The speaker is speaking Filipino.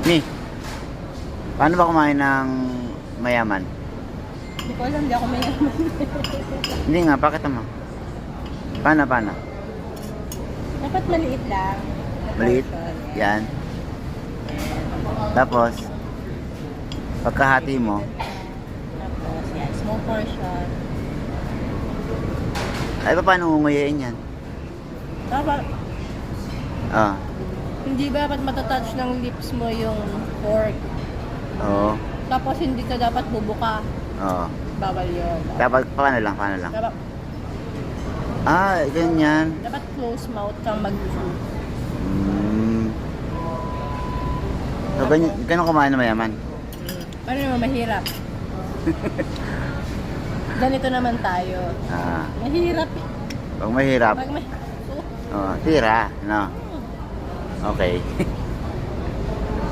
Mi, paano ba kumain ng mayaman? Hindi ko alam, hindi ako mayaman. Hindi nga, bakit naman? Paano? Dapat maliit lang. Maliit? Portion, Yan. Tapos, pagkahati mo, Tapos, yan, small portion. ay paano nguyain yan? Dapat, Ah, hindi ba dapat matatouch ng lips mo yung fork? oo. Tapos, hindi ka dapat bubuka. Oo. Bawal yun. Dapat, paano lang? Dapat, Ah, ganyan. dapat close mouth kang mag-chew. So, ganyan kumain ng mayaman? Paano naman mahirap? Ganito naman tayo. Ah, Mahirap. pag mahirap, Pag may... tira, no? Okay.